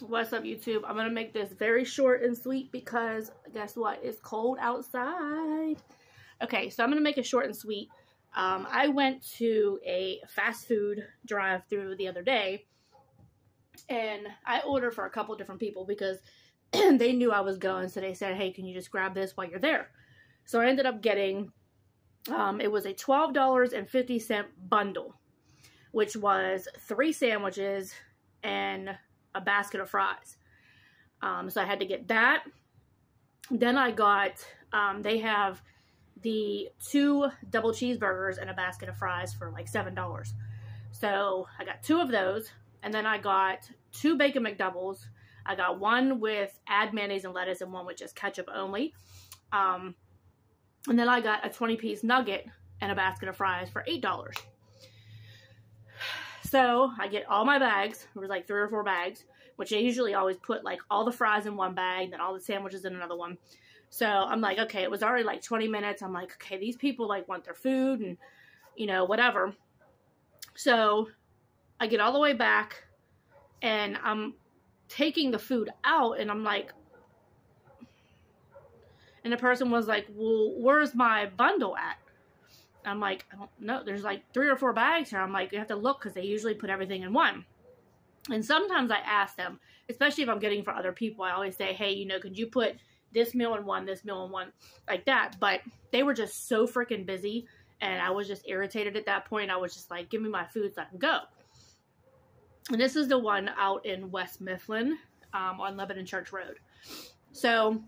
What's up, YouTube? I'm gonna make this very short and sweet because guess what? It's cold outside. Okay, so I'm gonna make it short and sweet. I went to a fast food drive-through the other day, and I ordered for a couple different people because they knew I was going, so they said, hey, can you just grab this while you're there? So I ended up getting, it was a $12.50 bundle, which was 3 sandwiches and a basket of fries. So I had to get that. Then I got, they have the 2 double cheeseburgers and a basket of fries for like $7. So I got 2 of those. And then I got 2 bacon McDoubles. I got 1 with add mayonnaise and lettuce and 1 with just ketchup only. And then I got a 20-piece nugget and a basket of fries for $8. So I get all my bags. There was like 3 or 4 bags, which they usually always put like all the fries in one bag, then all the sandwiches in another one. So I'm like, okay, it was already like 20 minutes. I'm like, okay, these people like want their food and, you know, whatever. So I get all the way back and I'm taking the food out and I'm like, and the person was like, well, where's my bundle at? I'm like, I don't know. There's like 3 or 4 bags here. I'm like, you have to look because they usually put everything in one. And sometimes I ask them, especially if I'm getting for other people, I always say, hey, you know, could you put this meal in one, this meal in one, like that. But they were just so freaking busy and I was just irritated at that point. I was just like, give me my food so I can go. And this is the one out in West Mifflin on Lebanon Church Road. So,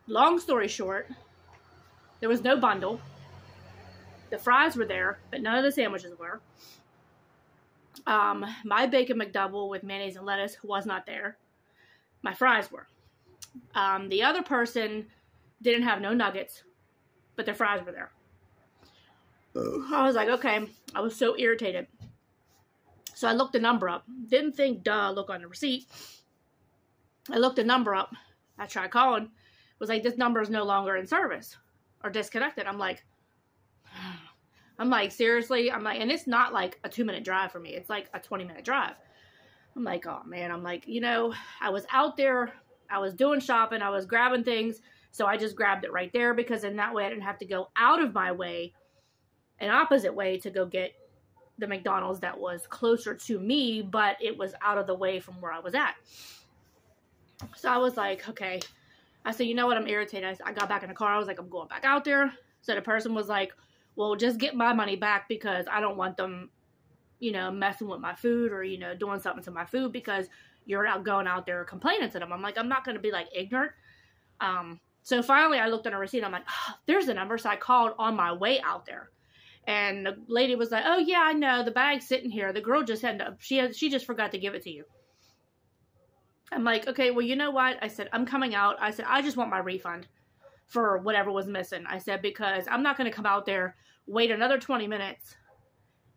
long story short, there was no bundle. The fries were there, but none of the sandwiches were. My bacon McDouble with mayonnaise and lettuce was not there. My fries were. The other person didn't have no nuggets, but their fries were there. I was like, okay. I was so irritated. So I looked the number up. Didn't think, duh, look on the receipt. I looked the number up. I tried calling. It was like, this number is no longer in service or disconnected. I'm like, seriously? I'm like, and it's not like a 2-minute drive for me. It's like a 20-minute drive. I'm like, oh man. I'm like, you know, I was out there. I was doing shopping. I was grabbing things. So I just grabbed it right there because in that way I didn't have to go out of my way, an opposite way to go get the McDonald's that was closer to me, but it was out of the way from where I was at. So I was like, okay. I said, you know what? I'm irritated. I got back in the car. I was like, I'm going back out there. So the person was like, well, just get my money back because I don't want them, you know, messing with my food or, you know, doing something to my food because you're out going out there complaining to them. I'm like, I'm not going to be like ignorant. So finally I looked on a receipt. I'm like, oh, there's the number. So I called on my way out there. And the lady was like, oh yeah, I know. The bag's sitting here. The girl just she just forgot to give it to you. I'm like, okay, well, you know what? I said, I'm coming out. I said, I just want my refund for whatever was missing. I said, because I'm not going to come out there, wait another 20 minutes,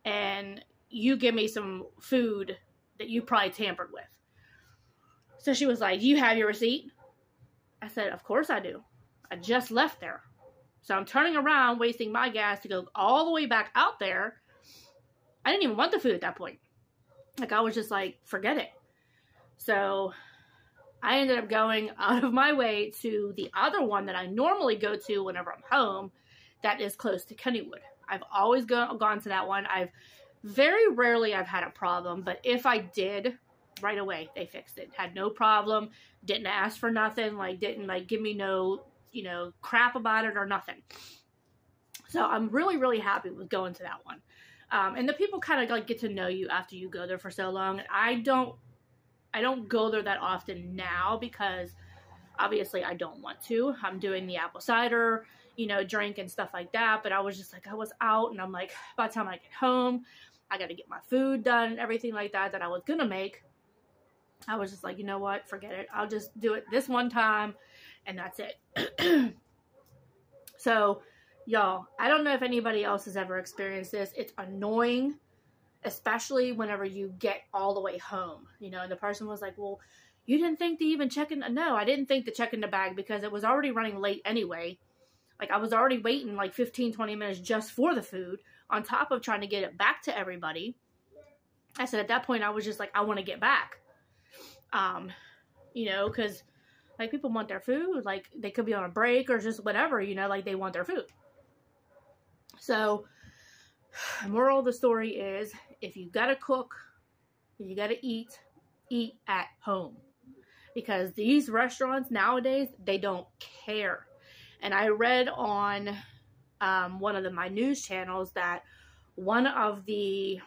and you give me some food that you probably tampered with. So she was like, do you have your receipt? I said, of course I do. I just left there. So I'm turning around, wasting my gas to go all the way back out there. I didn't even want the food at that point. Like, I was just like, forget it. So I ended up going out of my way to the other one that I normally go to whenever I'm home that is close to Kennywood. I've always gone to that one. Very rarely I've had a problem, but if I did, right away they fixed it. Had no problem, didn't ask for nothing, like didn't like give me no, you know, crap about it or nothing. So I'm really, really happy with going to that one. And the people kind of like get to know you after you go there for so long. I don't go there that often now because obviously I don't want to. I'm doing the apple cider, you know, drink and stuff like that. But I was just like, I was out and I'm like, by the time I get home, I got to get my food done and everything like that I was going to make. I was just like, you know what? Forget it. I'll just do it this one time and that's it. So, y'all, I don't know if anybody else has ever experienced this. It's annoying, especially whenever you get all the way home, you know, and the person was like, well, you didn't think to even check in? No, I didn't think to check in the bag because it was already running late anyway. Like, I was already waiting like 15, 20 minutes just for the food on top of trying to get it back to everybody. I said at that point, I was just like, I want to get back. Because like people want their food, like they could be on a break or just whatever, like they want their food. So, moral of the story is, if you gotta cook, if you gotta eat at home. Because these restaurants nowadays, they don't care. And I read on one of my news channels that one of the,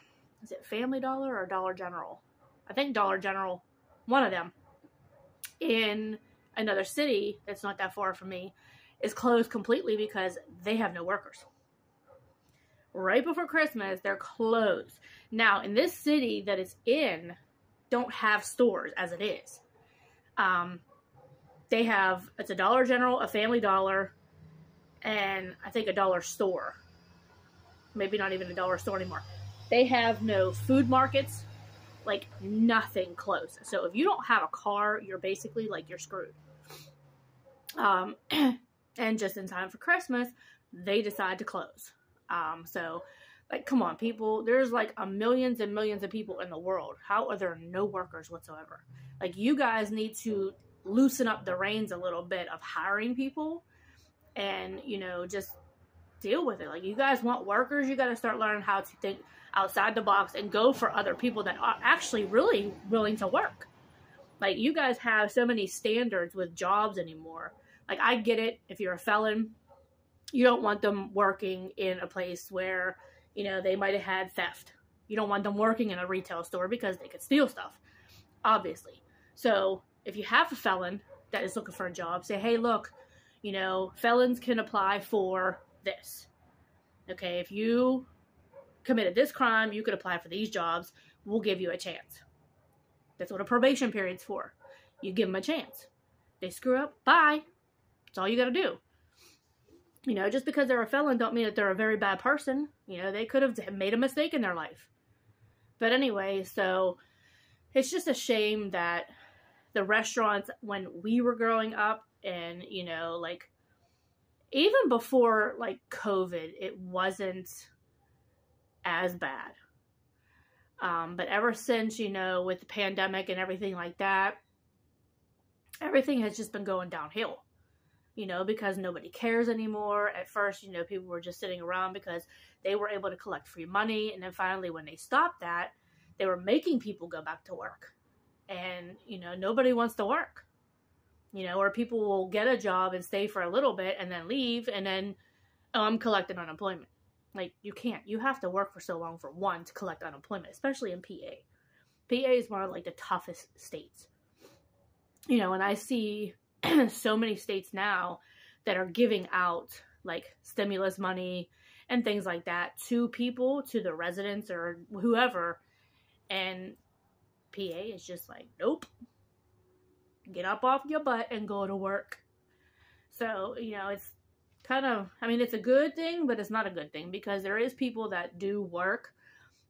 is it Family Dollar or Dollar General? I think Dollar General, one of them, in another city that's not that far from me, is closed completely because they have no workers. Right before Christmas, they're closed. Now, in this city that it's in, don't have stores as it is. They have, it's a Dollar General, a Family Dollar, and I think a dollar store. Maybe not even a dollar store anymore. They have no food markets, like nothing close. So if you don't have a car, you're basically like, you're screwed. And just in time for Christmas, they decide to close. So like, come on, people, there's like millions and millions of people in the world. How are there no workers whatsoever? Like, you guys need to loosen up the reins a little bit of hiring people and, just deal with it. Like, you guys want workers, you got to start learning how to think outside the box and go for other people that are actually really willing to work. Like, you guys have so many standards with jobs anymore. Like, I get it. If you're a felon, you don't want them working in a place where, they might have had theft. You don't want them working in a retail store because they could steal stuff, obviously. So if you have a felon that is looking for a job, say, hey, look, felons can apply for this. Okay, if you committed this crime, you could apply for these jobs. We'll give you a chance. That's what a probation period's for. You give them a chance. They screw up, bye. That's all you got to do. Just because they're a felon don't mean that they're a very bad person. They could have made a mistake in their life. But anyway, so it's just a shame that the restaurants, when we were growing up, and, like, even before, like, COVID, it wasn't as bad. But ever since, with the pandemic and everything like that, everything has just been going downhill. Because nobody cares anymore. At first, people were just sitting around because they were able to collect free money. And then finally, when they stopped that, they were making people go back to work. And, nobody wants to work. Or people will get a job and stay for a little bit and then leave. And then, oh, I'm collecting unemployment. Like, you can't. You have to work for so long for one to collect unemployment, especially in PA. PA is one of, like, the toughest states. And I see so many states now that are giving out, like, stimulus money and things like that to people, to the residents or whoever. And PA is just like, nope. Get up off your butt and go to work. So, it's kind of, it's a good thing, but it's not a good thing, because there is people that do work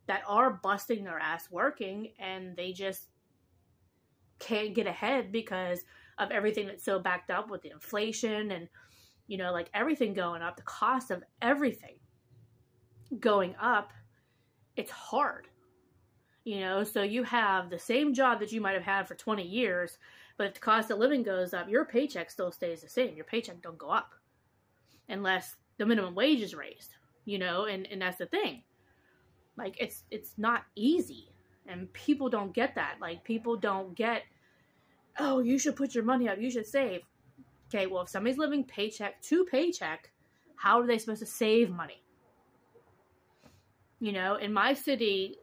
that are busting their ass working, and they just can't get ahead because of everything that's so backed up with the inflation and, like, everything going up, the cost of everything going up. It's hard, so you have the same job that you might have had for 20 years, but if the cost of living goes up, your paycheck still stays the same. Your paycheck don't go up unless the minimum wage is raised, and that's the thing. Like, it's not easy, and people don't get that. Like, people don't get, oh, you should put your money up, you should save. Okay, well, if somebody's living paycheck to paycheck, how are they supposed to save money? In my city,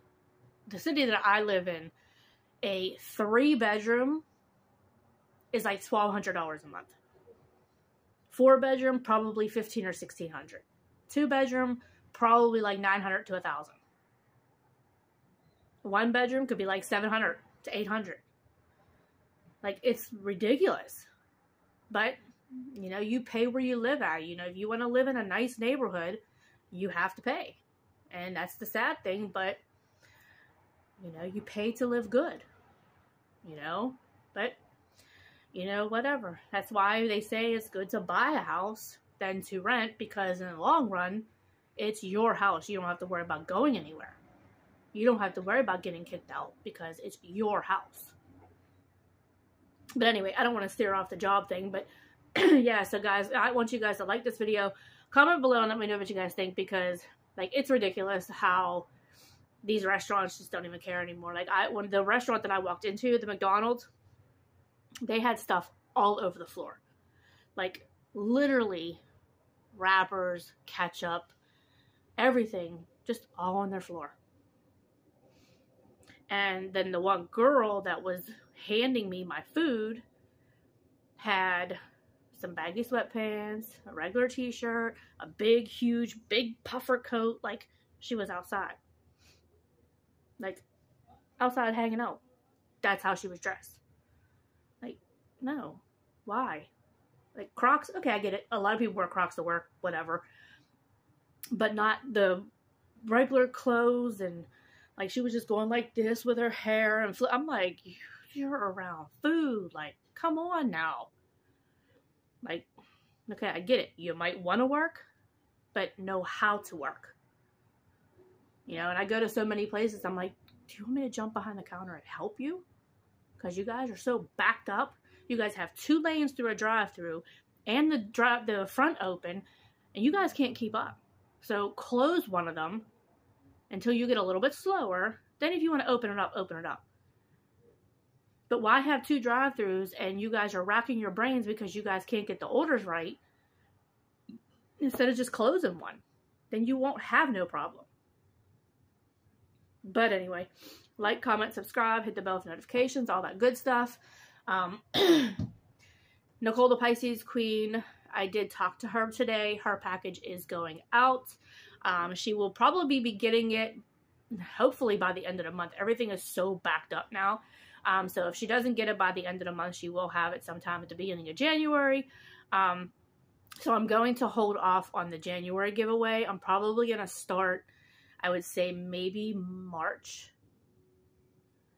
the city that I live in, a 3-bedroom is like $1,200 a month. 4-bedroom, probably $1,500 or $1,600. 2-bedroom, probably like $900 to $1,000. 1-bedroom could be like $700 to $800. Like, it's ridiculous. But, you pay where you live at. If you want to live in a nice neighborhood, you have to pay. And that's the sad thing, but, you pay to live good. But, whatever. That's why they say it's good to buy a house than to rent, because in the long run, it's your house. You don't have to worry about going anywhere. you don't have to worry about getting kicked out because it's your house. But anyway, I don't want to steer off the job thing, but yeah, so guys, I want you guys to like this video, comment below and let me know what you guys think, because like, it's ridiculous how these restaurants just don't even care anymore. Like, when the restaurant that I walked into, the McDonald's, they had stuff all over the floor. Like, literally, wrappers, ketchup, everything, just all on their floor. And then the one girl that was handing me my food had some baggy sweatpants, a regular t-shirt, a big, huge, big puffer coat. Like, she was outside. Like, outside hanging out. That's how she was dressed. Like, no. Why? Like, Crocs, okay, I get it. A lot of people wear Crocs to work, whatever. But not the regular clothes, and like, she was just going like this with her hair, and I'm like, you're around food. Like, come on now. Like, okay, I get it. You might want to work, but know how to work. You know, and I go to so many places, I'm like, do you want me to jump behind the counter and help you? Because you guys are so backed up. You guys have 2 lanes through a drive-through and the front open, and you guys can't keep up. So close one of them until you get a little bit slower. Then if you want to open it up, open it up. But why have 2 drive-thrus and you guys are racking your brains because you guys can't get the orders right instead of just closing one? Then you won't have no problem. But anyway, like, comment, subscribe, hit the bell for notifications, all that good stuff. Nicole the Pisces Queen, I did talk to her today. Her package is going out. She will probably be getting it hopefully by the end of the month. Everything is so backed up now. So if she doesn't get it by the end of the month, she will have it sometime at the beginning of January. So I'm going to hold off on the January giveaway. I'm probably going to start, I would say maybe March.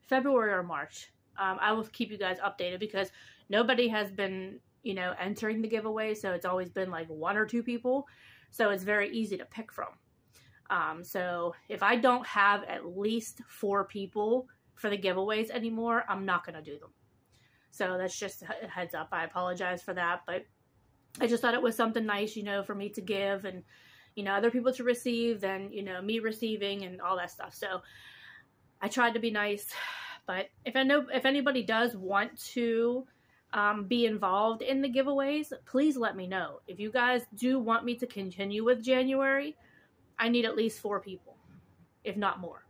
February or March. I will keep you guys updated because nobody has been, you know, entering the giveaway. So it's always been like 1 or 2 people. So it's very easy to pick from. So if I don't have at least 4 people for the giveaways anymore, I'm not going to do them. So that's just a heads up. I apologize for that, but I just thought it was something nice, you know, for me to give and, you know, other people to receive than, you know, me receiving and all that stuff. So I tried to be nice, but if anybody does want to be involved in the giveaways, please let me know. If you guys do want me to continue with January, I need at least 4 people, if not more.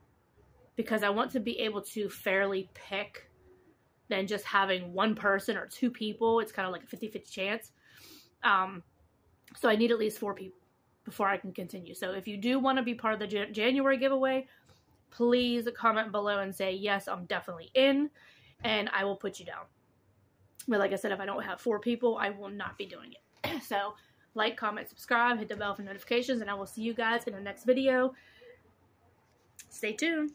Because I want to be able to fairly pick than just having 1 person or 2 people. It's kind of like a 50-50 chance. So I need at least 4 people before I can continue. So if you do want to be part of the January giveaway, please comment below and say, yes, I'm definitely in, and I will put you down. But like I said, if I don't have 4 people, I will not be doing it. So like, comment, subscribe, hit the bell for notifications, and I will see you guys in the next video. Stay tuned.